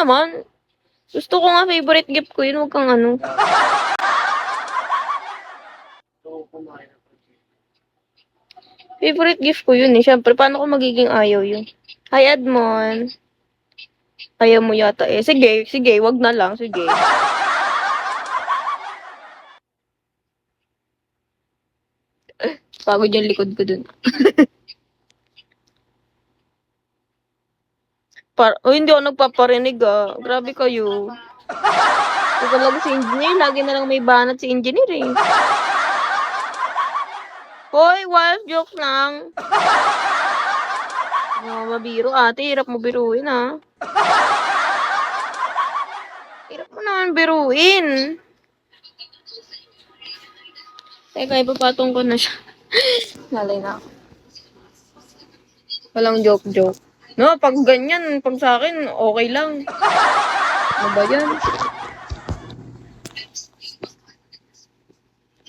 naman. Gusto ko nga favorite gift ko yun. Huwag kang ano. Favorite gift ko yun eh. Siyempre, paano ko magiging ayaw yun? Hi, Edmond. Ayaw mo yata eh. Sige, sige. Wag na lang. Sige. Pagod yung likod ko dun. Oh, hindi ako nagpaparinig ah. Grabe kayo. Ito talaga si engineer. Lagi na lang may banat si engineer eh. Hoy, wild joke lang. Mabiro ate. Hirap mo biruin ah. Hirap mo naman biruin. Teka, ipapatong ko na siya. Lalay na ako. Walang joke-joke. No, pag ganyan, pag sa akin, okay lang. Ano ba yan?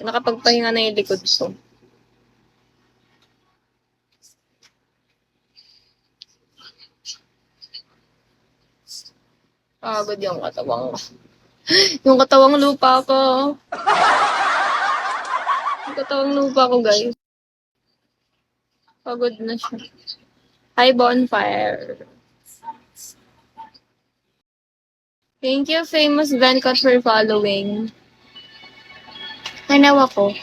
Nakapagpahinga na yung likod ko. Pagod yung katawang. Yung katawang lupa ko. Yung katawang lupa ko, guys. Pagod na siya. Hi, Bonfire. Thank you, famous Vencott, for following. Hanaw ako.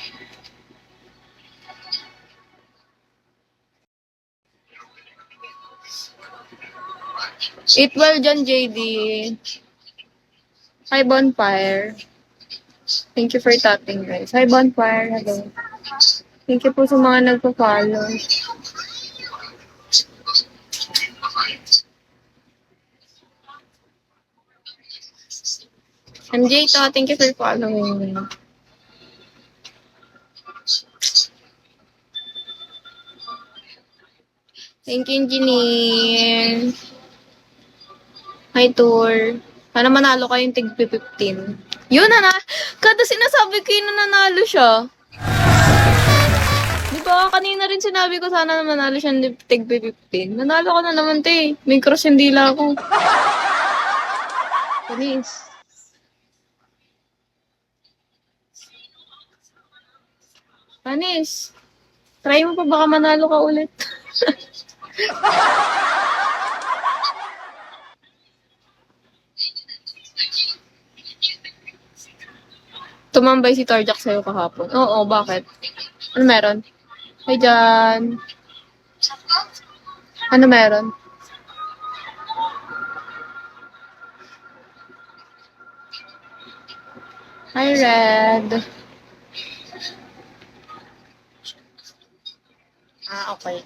Eat well dyan, JD. Hi, Bonfire. Thank you for tapping, guys. Hi, Bonfire. Hello. Thank you po sa mga nagpa-follow. MJ to, thank you for following me. Thank you, engineer. Hi, tour. Sana manalo kayong tig 15. Yun na. Kada sinasabi ko yun, nanalo siya. Di ba? Kanina rin sinabi ko sana manalo siya ng tig 15. Nanalo ko na naman, te. May cross yung dila ko. Panis. Panis. Try mo pa baka manalo ka ulit. Tumambay si Tarjak sa'yo kahapon. Oo, bakit? Ano meron? Hi, Jan. Ano meron? Hi, Red. Ah, okay.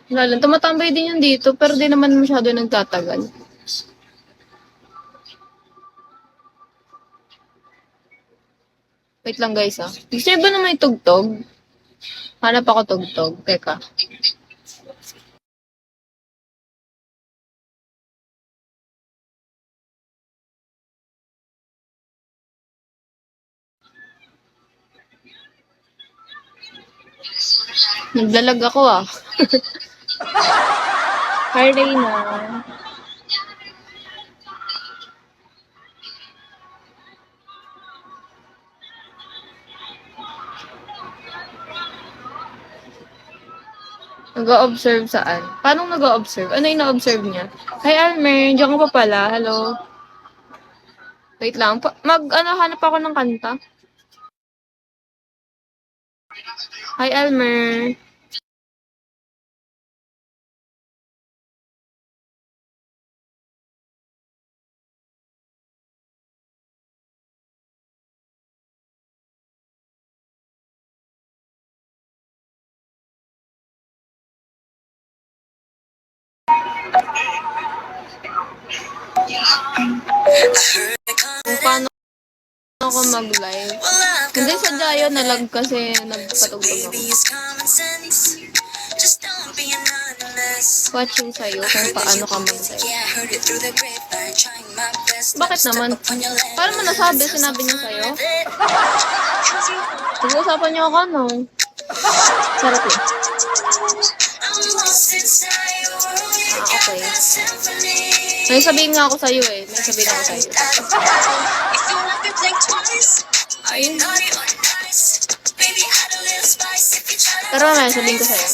Wala lang, tumatambay din yan dito, pero di naman masyado nagtatagal. Wait lang guys ah. Gusto niyo ba na may tugtog? Hanap ako tugtog. Teka. Naglalag ako ah. Hi, Reyna. Nag-o-observe saan? Paano nag-o-observe? Ano yung na-observe niya? Hi, Almer. Diyan ka pa pala. Hello. Wait lang. Hanap ako ng kanta. Hi, Almer. Kung paano ako mag-live. Hindi sadya yun, nalag kasi nagpatugtog ako. Watching sa'yo kung paano ka mag-live. Bakit naman? Paano mo nasabi? Sinabi niya sa'yo? Nag-uusapan niyo ako, no? Sarap eh. Okay. May sabihin nga ako sa'yo eh. May sabihin ako sa'yo. Ayun. Pero may sabihin ko sa'yo.